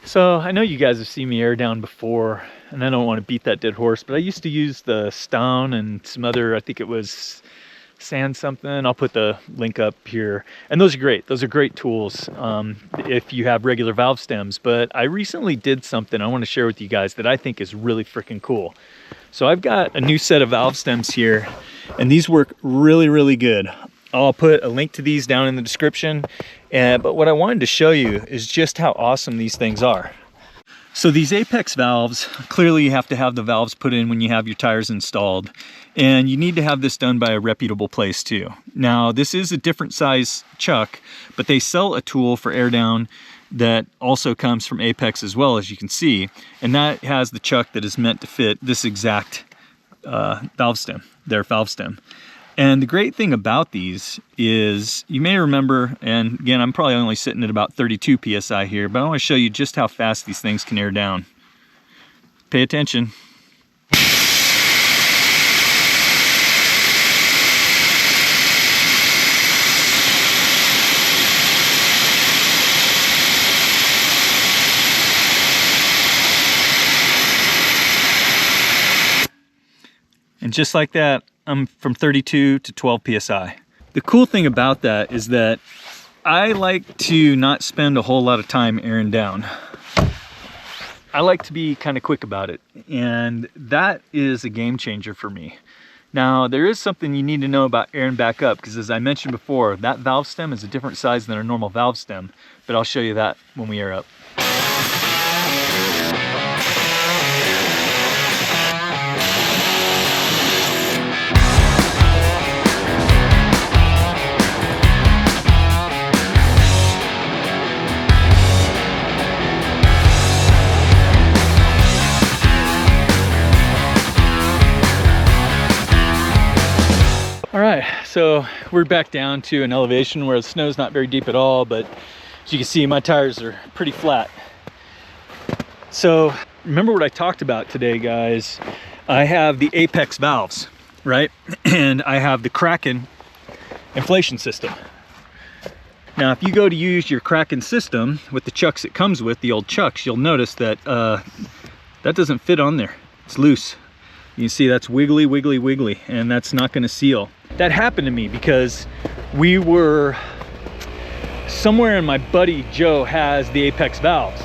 So I know you guys have seen me air down before, and I don't want to beat that dead horse, but I used to use the Stone and some other, I think it was sand something. I'll put the link up here. And those are great. Those are great tools if you have regular valve stems. But I recently did something I want to share with you guys that I think is really freaking cool. So I've got a new set of valve stems here, and these work really, really good. I'll put a link to these down in the description. But what I wanted to show you is just how awesome these things are. So these Apex valves, clearly you have to have the valves put in when you have your tires installed. And you need to have this done by a reputable place too. Now, this is a different size chuck, but they sell a tool for air down that also comes from Apex as well, as you can see. And that has the chuck that is meant to fit this exact valve stem, their valve stem. And the great thing about these is, you may remember, and again, I'm probably only sitting at about 32 PSI here, but I want to show you just how fast these things can air down. Pay attention. And just like that, I'm from 32 to 12 PSI. The cool thing about that is that I like to not spend a whole lot of time airing down. I like to be kind of quick about it, and that is a game changer for me. Now, there is something you need to know about airing back up, because as I mentioned before, that valve stem is a different size than a normal valve stem, but I'll show you that when we air up. All right, so we're back down to an elevation where the snow's not very deep at all, but as you can see, my tires are pretty flat. So remember what I talked about today, guys. I have the Apex valves, right? And I have the Kraken inflation system. Now, if you go to use your Kraken system with the chucks it comes with, the old chucks, you'll notice that that doesn't fit on there. It's loose. You can see that's wiggly, wiggly, wiggly, and that's not gonna seal. That happened to me because we were somewhere, and my buddy Joe has the Apex valves,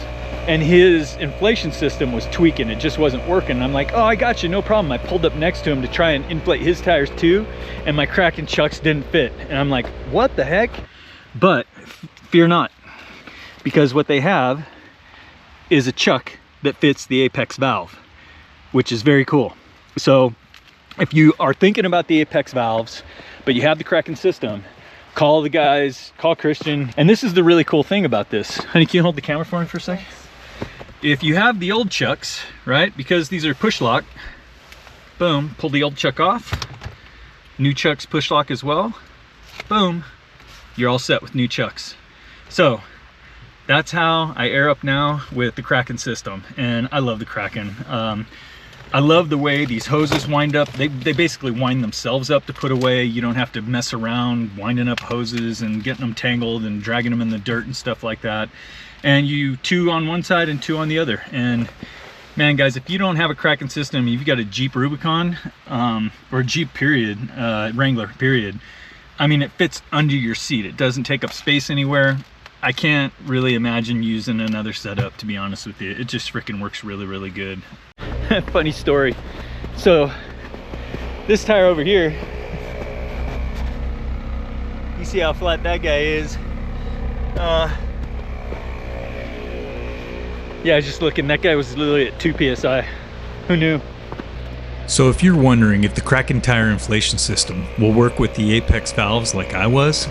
and his inflation system was tweaking. It just wasn't working. I'm like, oh, I got you, no problem. I pulled up next to him to try and inflate his tires too, and my Kraken chucks didn't fit. And I'm like, what the heck? But fear not, because what they have is a chuck that fits the Apex valve, which is very cool. So if you are thinking about the Apex valves, but you have the Kraken system, call the guys, call Christian. And this is the really cool thing about this. Honey, can you hold the camera for me for a sec? If you have the old chucks, right, because these are push lock, boom, pull the old chuck off. New chucks push lock as well. Boom, you're all set with new chucks. So that's how I air up now with the Kraken system. And I love the Kraken. I love the way these hoses wind up. They basically wind themselves up to put away. You don't have to mess around winding up hoses and getting them tangled and dragging them in the dirt and stuff like that. And you two on one side and two on the other. And man, guys, if you don't have a Kraken system, you've got a Jeep Rubicon or a Jeep period, Wrangler period. I mean, it fits under your seat. It doesn't take up space anywhere. I can't really imagine using another setup, to be honest with you. It just freaking works really, really good. Funny story. So this tire over here, you see how flat that guy is. Yeah, I was just looking, that guy was literally at 2 PSI. Who knew? So if you're wondering if the Kraken tire inflation system will work with the Apex valves like I was,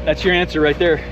that's your answer right there.